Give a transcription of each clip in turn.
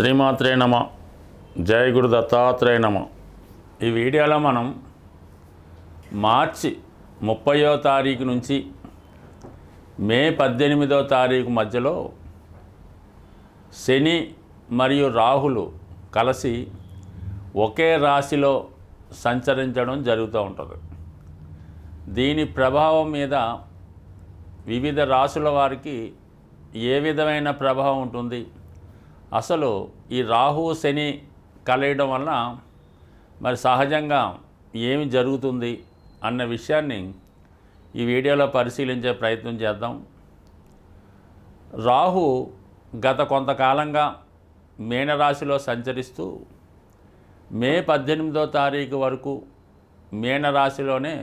శ్రీమాత్రే నమ. జయ గురు దత్తాత్రేయ నమ. ఈ వీడియోలో మనం మార్చి 30వ తారీఖు నుంచి మే 18వ తారీఖు మధ్యలో శని మరియు రాహులు కలిసి ఒకే రాశిలో సంచరించడం జరుగుతూ ఉంటుంది. దీని ప్రభావం మీద వివిధ రాశుల వారికి ఏ విధమైన ప్రభావం ఉంటుంది, అసలు ఈ రాహు శని కలయడం వలన మరి సహజంగా ఏమి జరుగుతుంది అన్న విషయాన్ని ఈ వీడియోలో పరిశీలించే ప్రయత్నం చేద్దాం. రాహు గత కొంతకాలంగా మీనరాశిలో సంచరిస్తూ మే 18వ తారీఖు వరకు మీనరాశిలోనే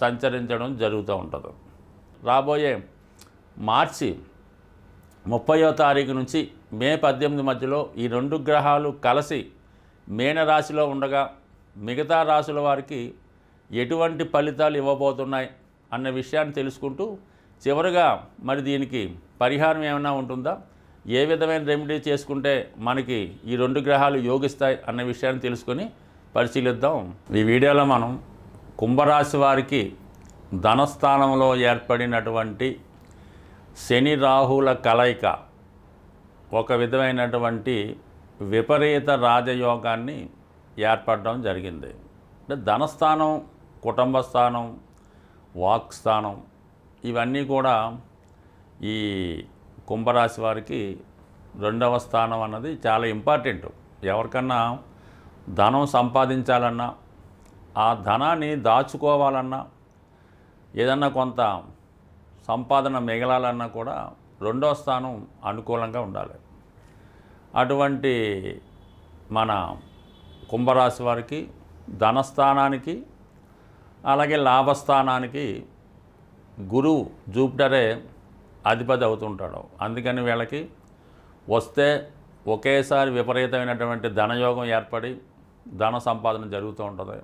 సంచరించడం జరుగుతూ ఉంటుంది. రాబోయే మార్చి 30వ తారీఖు నుంచి మే 18 మధ్యలో ఈ రెండు గ్రహాలు కలిసి మీనరాశిలో ఉండగా మిగతా రాశుల వారికి ఎటువంటి ఫలితాలు ఇవ్వబోతున్నాయి అన్న విషయాన్ని తెలుసుకుంటూ చివరిగా మరి దీనికి పరిహారం ఏమైనా ఉంటుందా, ఏ విధమైన రెమెడీ చేసుకుంటే మనకి ఈ రెండు గ్రహాలు యోగిస్తాయి అన్న విషయాన్ని తెలుసుకొని పరిశీలిద్దాం. ఈ వీడియోలో మనం కుంభరాశి వారికి ధనస్థానంలో ఏర్పడినటువంటి శని రాహుల కలయిక ఒక విధమైనటువంటి విపరీత రాజయోగాన్ని ఏర్పడడం జరిగింది. అంటే ధనస్థానం, కుటుంబ స్థానం, వాక్ స్థానం ఇవన్నీ కూడా ఈ కుంభరాశి వారికి రెండవ స్థానం అన్నది చాలా ఇంపార్టెంట్. ఎవరికన్నా ధనం సంపాదించాలన్నా, ఆ ధనాన్ని దాచుకోవాలన్నా, ఏదన్నా కొంత సంపాదన మిగలాలన్నా కూడా రెండో స్థానం అనుకూలంగా ఉండాలి. అటువంటి మన కుంభరాశి వారికి ధనస్థానానికి అలాగే లాభస్థానానికి గురువు జూపిటరే అధిపతి అవుతుంటాడు. అందుకని వీళ్ళకి వస్తే ఒకేసారి విపరీతమైనటువంటి ధనయోగం ఏర్పడి ధన సంపాదన జరుగుతూ ఉంటుంది.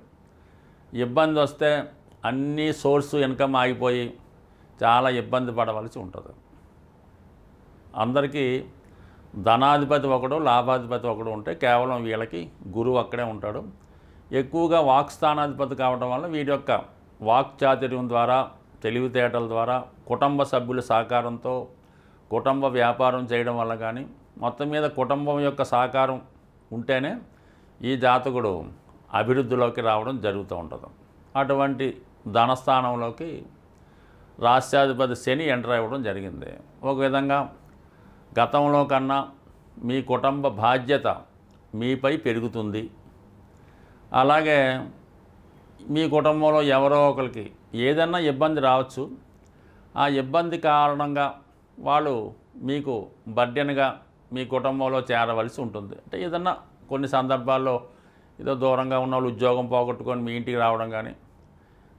ఇబ్బంది వస్తే అన్ని సోర్సు ఇన్కమ్ ఆగిపోయి చాలా ఇబ్బంది పడవలసి ఉంటుంది. అందరికీ ధనాధిపతి ఒకడు, లాభాధిపతి ఒకడు ఉంటే కేవలం వీళ్ళకి గురువు అక్కడే ఉంటాడు. ఎక్కువగా వాక్ స్థానాధిపతి కావడం వల్ల వీరి యొక్క వాక్ చాతుర్యం ద్వారా, తెలివితేటల ద్వారా, కుటుంబ సభ్యుల సహకారంతో కుటుంబ వ్యాపారం చేయడం వల్ల కానీ, మొత్తం మీద కుటుంబం యొక్క సహకారం ఉంటేనే ఈ జాతకుడు అభివృద్ధిలోకి రావడం జరుగుతూ ఉంటుంది. అటువంటి ధనస్థానంలోకి రాష్ట్రాధిపతి శని ఎంటర్ అవ్వడం జరిగింది. ఒక విధంగా గతంలో కన్నా మీ కుటుంబ బాధ్యత మీపై పెరుగుతుంది. అలాగే మీ కుటుంబంలో ఎవరో ఒకరికి ఏదన్నా ఇబ్బంది రావచ్చు. ఆ ఇబ్బంది కారణంగా వాళ్ళు మీకు బర్డెన్గా మీ కుటుంబంలో చేరవలసి ఉంటుంది. అంటే ఏదన్నా కొన్ని సందర్భాల్లో ఏదో దూరంగా ఉన్న వాళ్ళు ఉద్యోగం పోగొట్టుకొని మీ ఇంటికి రావడం కానీ,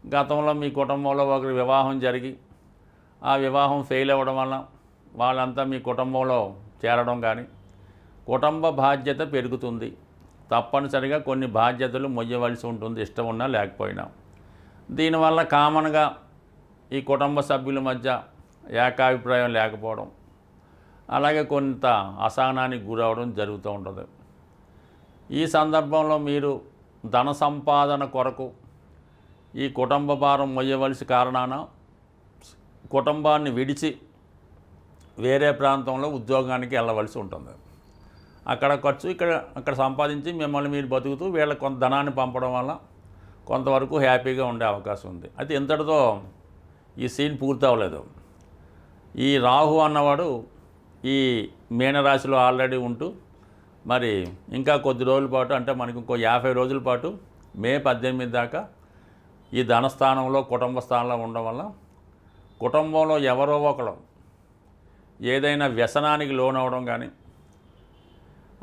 గతంలో మీ కుటుంబంలో ఒకరి వివాహం జరిగి ఆ వివాహం ఫెయిల్ అవ్వడం వల్ల వాళ్ళంతా మీ కుటుంబంలో చేరడం కానీ, కుటుంబ బాధ్యత పెరుగుతుంది. తప్పనిసరిగా కొన్ని బాధ్యతలు మొయ్యవలసి ఉంటుంది, ఇష్టం ఉన్నా లేకపోయినా. దీనివల్ల కామన్గా ఈ కుటుంబ సభ్యుల మధ్య ఏకాభిప్రాయం లేకపోవడం, అలాగే కొంత అసహనానికి గురవడం జరుగుతూ ఉంటుంది. ఈ సందర్భంలో మీరు ధన సంపాదన కొరకు ఈ కుటుంబ భారం మొయ్యవలసి కారణాన కుటుంబాన్ని విడిచి వేరే ప్రాంతంలో ఉద్యోగానికి వెళ్ళవలసి ఉంటుంది. అక్కడ ఖర్చు అక్కడ సంపాదించి మిమ్మల్ని మీరు బతుకుతూ వీళ్ళకి కొంత ధనాన్ని పంపడం వల్ల కొంతవరకు హ్యాపీగా ఉండే అవకాశం ఉంది. అయితే ఇంతటితో ఈ సీన్ పూర్తి అవ్వలేదు. ఈ రాహు అన్నవాడు ఈ మీనరాశిలో ఆల్రెడీ ఉంటూ మరి ఇంకా కొద్ది రోజుల పాటు, అంటే మనకి ఇంకో 50 రోజుల పాటు మే 18 దాకా ఈ ధనస్థానంలో, కుటుంబ స్థానంలో ఉండడం వల్ల కుటుంబంలో ఎవరో ఒకరు ఏదైనా వ్యసనానికి లోనవడం కానీ,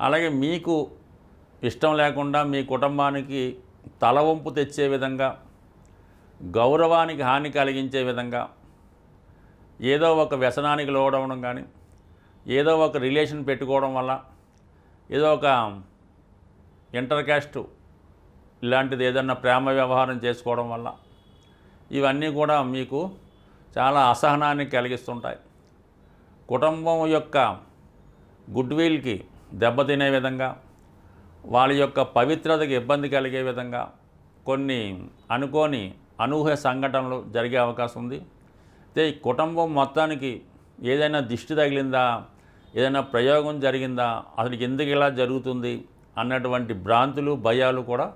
అలాగే మీకు ఇష్టం లేకుండా మీ కుటుంబానికి తలవంపు తెచ్చే విధంగా, గౌరవానికి హాని కలిగించే విధంగా ఏదో ఒక వ్యసనానికి లోనవడం కానీ, ఏదో ఒక రిలేషన్ పెట్టుకోవడం వల్ల, ఏదో ఒక ఇంటర్ క్యాస్ట్ ఇలాంటిది ఏదన్నా ప్రేమ వ్యవహారం చేసుకోవడం వల్ల ఇవన్నీ కూడా మీకు చాలా అసహనాన్ని కలిగిస్తుంటాయి. కుటుంబం యొక్క గుడ్ విల్కి దెబ్బతినే విధంగా, వాళ్ళ యొక్క పవిత్రతకి ఇబ్బంది కలిగే విధంగా కొన్ని అనుకోని అనూహ్య సంఘటనలు జరిగే అవకాశం ఉంది. అయితే ఈ కుటుంబం మొత్తానికి ఏదైనా దిష్టి తగిలిందా, ఏదైనా ప్రయోగం జరిగిందా, అసలు ఎందుకు ఇలా జరుగుతుంది అన్నటువంటి భ్రాంతులు, భయాలు కూడా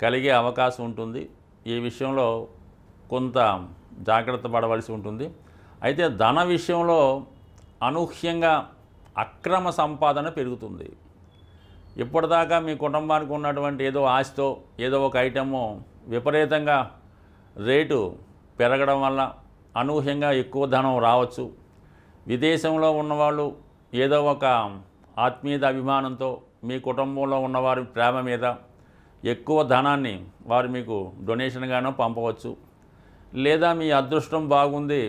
కలిగే అవకాశం ఉంటుంది. ఈ విషయంలో కొంత జాగ్రత్త పడవలసి ఉంటుంది. అయితే ధన విషయంలో అనూహ్యంగా అక్రమ సంపాదన పెరుగుతుంది. ఇప్పటిదాకా మీ కుటుంబానికి ఉన్నటువంటి ఏదో ఆస్తో ఏదో ఒక ఐటము విపరీతంగా రేటు పెరగడం వల్ల అనూహ్యంగా ఎక్కువ ధనం రావచ్చు. విదేశంలో ఉన్నవాళ్ళు ఏదో ఒక ఆత్మీయత అభిమానంతో మీ కుటుంబంలో ఉన్నవారి ప్రేమ మీద ఎక్కువ ధనాన్ని వారు మీకు డొనేషన్గానో పంపవచ్చు. లేదా మీ అదృష్టం బాగుంది,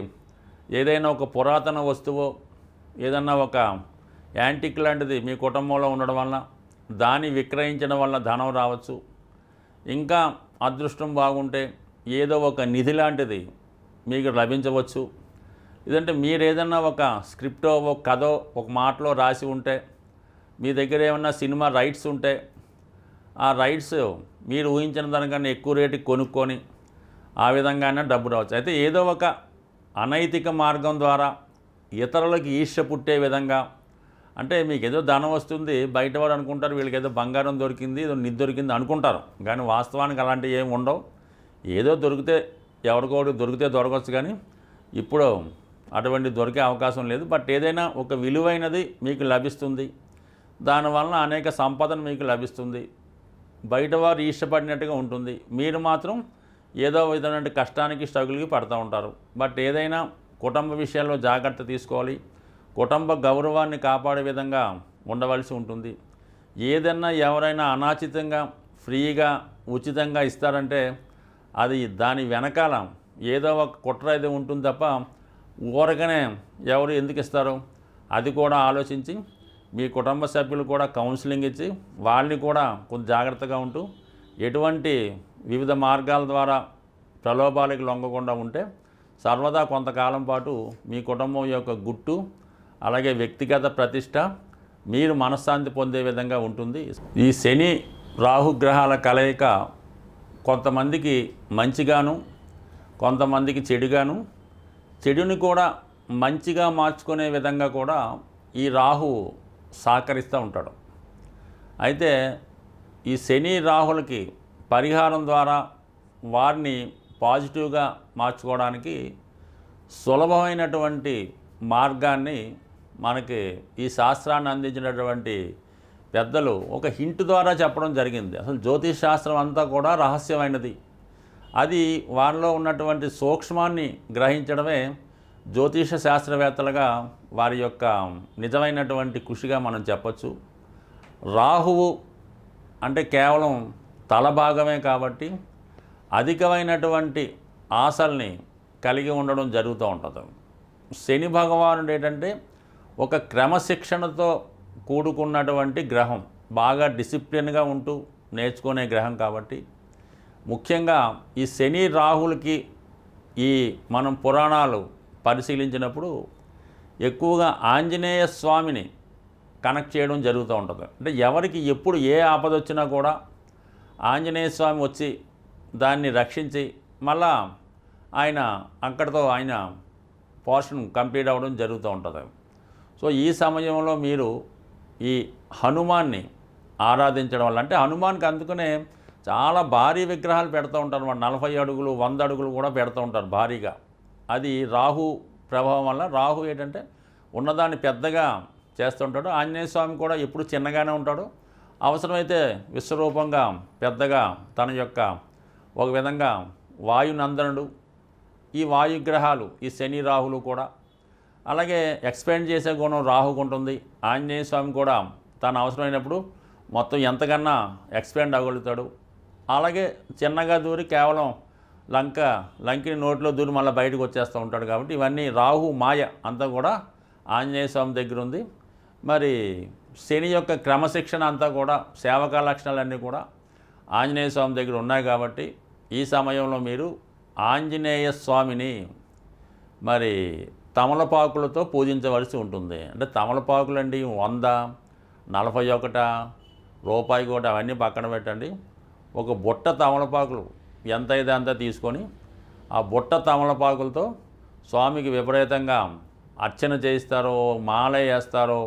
ఏదైనా ఒక పురాతన వస్తువు, ఏదన్నా ఒక యాంటిక్ లాంటిది మీ కుటుంబంలో ఉండడం వల్ల దాన్ని విక్రయించడం వల్ల ధనం రావచ్చు. ఇంకా అదృష్టం బాగుంటే ఏదో ఒక నిధి లాంటిది మీకు లభించవచ్చు. ఇదంటే మీరు ఏదన్నా ఒక స్క్రిప్టో, ఒక కథో, ఒక మాటలో రాసి ఉంటే, మీ దగ్గర ఏమన్నా సినిమా రైట్స్ ఉంటే ఆ రైట్స్ మీరు ఊహించిన దానికన్నా ఎక్కువ రేటుకి కొనుక్కొని ఆ విధంగానే డబ్బు రావచ్చు. అయితే ఏదో ఒక అనైతిక మార్గం ద్వారా ఇతరులకు ఈర్ష్య పుట్టే విధంగా, అంటే మీకు ఏదో ధనం వస్తుంది, బయట వాడు అనుకుంటారు వీళ్ళకి ఏదో బంగారం దొరికింది, ఏదో నిధి దొరికింది అనుకుంటారు. కానీ వాస్తవానికి అలాంటివి ఏమి ఉండవు. ఏదో దొరికితే ఎవరికోటి దొరికితే దొరకవచ్చు, కానీ ఇప్పుడు అటువంటి దొరికే అవకాశం లేదు. బట్ ఏదైనా ఒక విలువైనది మీకు లభిస్తుంది, దానివల్ల అనేక సంపదన మీకు లభిస్తుంది. బయటవారు ఇష్టపడినట్టుగా ఉంటుంది, మీరు మాత్రం ఏదో విధమైన కష్టానికి స్ట్రగుల్కి పడుతూ ఉంటారు. బట్ ఏదైనా కుటుంబ విషయాల్లో జాగ్రత్త తీసుకోవాలి, కుటుంబ గౌరవాన్ని కాపాడే విధంగా ఉండవలసి ఉంటుంది. ఏదన్నా ఎవరైనా అనాచితంగా ఫ్రీగా ఉచితంగా ఇస్తారంటే అది దాని వెనకాల ఏదో ఒక కుట్ర అయితే ఉంటుంది తప్ప ఊరకనే ఎవరు ఎందుకు ఇస్తారు అది కూడా ఆలోచించి మీ కుటుంబ సభ్యులు కూడా కౌన్సిలింగ్ ఇచ్చి వాళ్ళని కూడా కొంచెం జాగ్రత్తగా ఉంటూ ఎటువంటి వివిధ మార్గాల ద్వారా ప్రలోభాలకు లొంగకుండా ఉంటే సర్వదా కొంతకాలం పాటు మీ కుటుంబం యొక్క గుట్టు, అలాగే వ్యక్తిగత ప్రతిష్ట మీరు మనశ్శాంతి పొందే విధంగా ఉంటుంది. ఈ శని రాహుగ్రహాల కలయిక కొంతమందికి మంచిగాను, కొంతమందికి చెడుగాను, చెడుని కూడా మంచిగా మార్చుకునే విధంగా కూడా ఈ రాహు సహకరిస్తూ ఉంటాడు. అయితే ఈ శని రాహులకి పరిహారం ద్వారా వారిని పాజిటివ్గా మార్చుకోవడానికి సులభమైనటువంటి మార్గాన్ని మనకి ఈ శాస్త్రాన్ని అందించినటువంటి పెద్దలు ఒక హింట్ ద్వారా చెప్పడం జరిగింది. అసలు జ్యోతిష్ శాస్త్రం అంతా కూడా రహస్యమైనది. అది వారిలో ఉన్నటువంటి సూక్ష్మాన్ని గ్రహించడమే జ్యోతిష శాస్త్రవేత్తలుగా వారి యొక్క నిజమైనటువంటి కృషిగా మనం చెప్పచ్చు. రాహువు అంటే కేవలం తల భాగమే కాబట్టి అధికమైనటువంటి ఆశల్ని కలిగి ఉండడం జరుగుతూ ఉంటుంది. శని భగవానుడు ఏంటంటే ఒక క్రమశిక్షణతో కూడుకున్నటువంటి గ్రహం, బాగా డిసిప్లిన్గా ఉంటూ నేర్చుకునే గ్రహం కాబట్టి ముఖ్యంగా ఈ శని రాహులకి ఈ మనం పురాణాలు పరిశీలించినప్పుడు ఎక్కువగా ఆంజనేయ స్వామిని కనెక్ట్ చేయడం జరుగుతూ ఉంటుంది. అంటే ఎవరికి ఎప్పుడు ఏ ఆపద వచ్చినా కూడా ఆంజనేయ స్వామి వచ్చి దాన్ని రక్షించి మళ్ళా ఆయన అక్కడితో ఆయన పోర్షన్ కంప్లీట్ అవ్వడం జరుగుతూ ఉంటుంది. సో ఈ సమయంలో మీరు ఈ హనుమాన్ని ఆరాధించడం వల్ల, అంటే హనుమాన్కి అందుకనే చాలా భారీ విగ్రహాలు పెడుతూ ఉంటారు. 40 అడుగులు 100 అడుగులు కూడా పెడుతూ ఉంటారు భారీగా. అది రాహు ప్రభావం వల్ల. రాహు ఏంటంటే ఉన్నదాన్ని పెద్దగా చేస్తుంటాడు. ఆంజనేయ స్వామి కూడా ఎప్పుడు చిన్నగానే ఉంటాడు. అవసరమైతే విశ్వరూపంగా పెద్దగా తన యొక్క ఒక విధంగా వాయునందనుడు. ఈ వాయుగ్రహాలు ఈ శని రాహులు కూడా అలాగే ఎక్స్పాండ్ చేసే గుణం రాహుకు ఉంటుంది. ఆంజనేయ స్వామి కూడా తను అవసరమైనప్పుడు మొత్తం ఎంతకన్నా ఎక్స్పాండ్ అవ్వగలుగుతాడు. అలాగే చిన్నగా దూరి కేవలం లంకిని నోట్లో దూరి మళ్ళీ బయటకు వచ్చేస్తూ ఉంటాడు. కాబట్టి ఇవన్నీ రాహు మాయ అంతా కూడా ఆంజనేయ స్వామి దగ్గర ఉంది. మరి శని యొక్క క్రమశిక్షణ అంతా కూడా సేవకా లక్షణాలన్నీ కూడా ఆంజనేయ స్వామి దగ్గర ఉన్నాయి. కాబట్టి ఈ సమయంలో మీరు ఆంజనేయ స్వామిని మరి తమలపాకులతో పూజించవలసి ఉంటుంది. అంటే తమలపాకులు అండి 100, 41 రూపాయి కూడా అవన్నీ పక్కన పెట్టండి. ఒక బుట్ట తమలపాకులు ఎంత అయితే అంత తీసుకొని ఆ బుట్ట తమలపాకులతో స్వామికి విపరీతంగా అర్చన చేయిస్తారో, మాల వేస్తారో,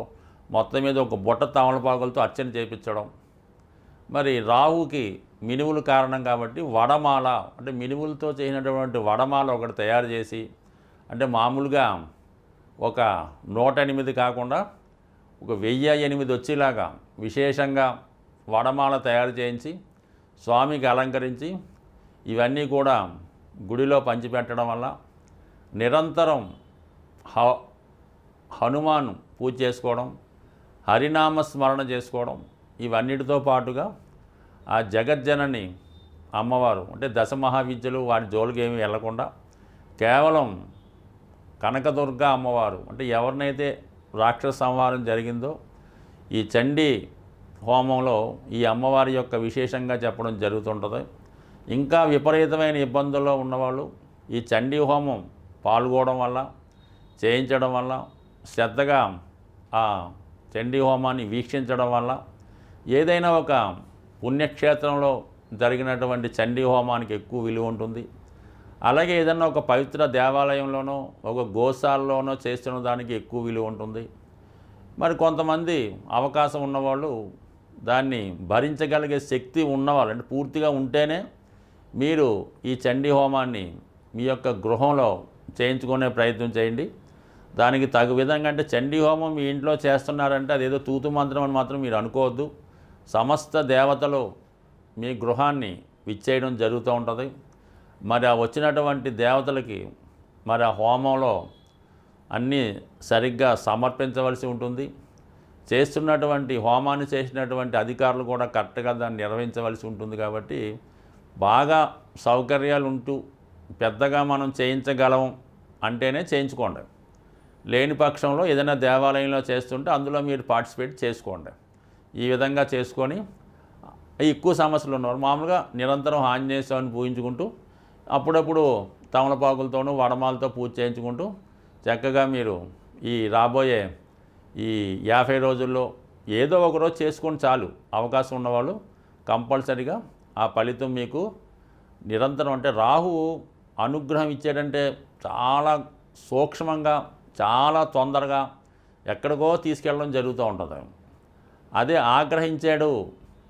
మొత్తం మీద ఒక బుట్ట తమలపాకులతో అర్చన చేయించడం. మరి రాహుకి మినువులు కారణం కాబట్టి వడమాల అంటే మినువులతో చేసినటువంటి వడమాల ఒకటి తయారు చేసి, అంటే మామూలుగా ఒక 108 కాకుండా ఒక 1008 వచ్చేలాగా విశేషంగా వడమాల తయారు చేయించి స్వామికి అలంకరించి ఇవన్నీ కూడా గుడిలో పంచిపెట్టడం వల్ల నిరంతరం హనుమాన్ పూజ చేసుకోవడం, హరినామ స్మరణ చేసుకోవడం, ఇవన్నిటితో పాటుగా ఆ జగజ్జనని అమ్మవారు అంటే దశమహావిద్యలు వాటి జోలికి ఏమీ వెళ్లకుండా కేవలం కనకదుర్గ అమ్మవారు అంటే ఎవరినైతే రాక్షస సంహారం జరిగిందో ఈ చండీ హోమంలో ఈ అమ్మవారి యొక్క విశేషంగా చెప్పడం జరుగుతుంటుంది. ఇంకా విపరీతమైన ఇబ్బందుల్లో ఉన్నవాళ్ళు ఈ చండీ హోమం పాల్గొనడం వల్ల, చేయించడం వల్ల, శ్రద్ధగా ఆ చండీ హోమాన్ని వీక్షించడం వల్ల ఏదైనా ఒక పుణ్యక్షేత్రంలో జరిగినటువంటి చండీ హోమానికి ఎక్కువ విలువ ఉంటుంది. అలాగే ఏదైనా ఒక పవిత్ర దేవాలయంలోనో ఒక గోశాలలోనో చేస్తున్న దానికి ఎక్కువ విలువ ఉంటుంది. మరి కొంతమంది అవకాశం ఉన్నవాళ్ళు దాన్ని భరించగలిగే శక్తి ఉన్నవాళ్ళు అంటే పూర్తిగా ఉంటేనే మీరు ఈ చండీ హోమాన్ని మీ యొక్క గృహంలో చేయించుకునే ప్రయత్నం చేయండి. దానికి తగు విధంగా అంటే చండీ హోమం మీ ఇంట్లో చేస్తున్నారంటే అదేదో తూతు మంత్రం అని మాత్రం మీరు అనుకోవద్దు. సమస్త దేవతలు మీ గృహాన్ని విచ్చేయడం జరుగుతూ ఉంటుంది. మరి ఆ వచ్చినటువంటి దేవతలకి మరి ఆ హోమంలో అన్నీ సరిగ్గా సమర్పించవలసి ఉంటుంది. చేస్తున్నటువంటి హోమాన్ని చేసినటువంటి అధికారులు కూడా కరెక్ట్గా దాన్ని నిర్వహించవలసి ఉంటుంది. కాబట్టి బాగా సౌకర్యాలు ఉంటూ పెద్దగా మనం చేయించగలం అంటేనే చేయించుకోండి. లేని పక్షంలో ఏదైనా దేవాలయంలో చేస్తుంటే అందులో మీరు పార్టిసిపేట్ చేసుకోండి. ఈ విధంగా చేసుకొని ఎక్కువ సమస్యలు ఉన్నవారు మామూలుగా నిరంతరం ఆంజనేయ స్వామిని పూజించుకుంటూ అప్పుడప్పుడు తమలపాకులతోనూ వడమాలతో పూజ చేయించుకుంటూ చక్కగా మీరు ఈ రాబోయే ఈ 50 రోజుల్లో ఏదో ఒక రోజు చేసుకొని చాలు. అవకాశం ఉన్నవాళ్ళు కంపల్సరీగా ఆ ఫలితం మీకు నిరంతరం అంటే రాహువు అనుగ్రహం ఇచ్చాడంటే చాలా సూక్ష్మంగా చాలా తొందరగా ఎక్కడికో తీసుకెళ్ళడం జరుగుతూ ఉంటుంది. అదే ఆగ్రహించాడు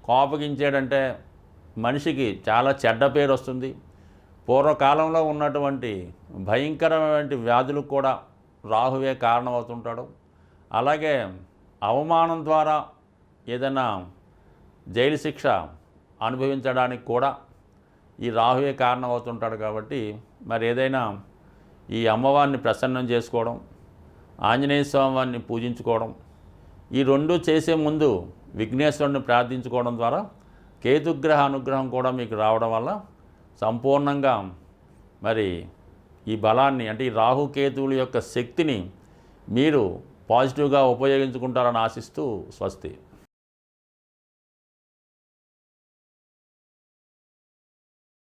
కోపగించాడంటే మనిషికి చాలా చెడ్డ పేరు వస్తుంది. పూర్వకాలంలో ఉన్నటువంటి భయంకరమైన వ్యాధులకు కూడా రాహువే కారణమవుతుంటాడు. అలాగే అవమానం ద్వారా ఏదైనా జైలు శిక్ష అనుభవించడానికి కూడా ఈ రాహువే కారణమవుతుంటాడు. కాబట్టి మరి ఏదైనా ఈ అమ్మవారిని ప్రసన్నం చేసుకోవడం, ఆంజనేయ స్వామి వారిని పూజించుకోవడం, ఈ రెండు చేసే ముందు విఘ్నేశ్వరుని ప్రార్థించుకోవడం ద్వారా కేతుగ్రహ అనుగ్రహం కూడా మీకు రావడం వల్ల సంపూర్ణంగా మరి ఈ బలాన్ని అంటే ఈ రాహుకేతువుల యొక్క శక్తిని మీరు పాజిటివ్గా ఉపయోగించుకుంటారని ఆశిస్తూ స్వస్తి.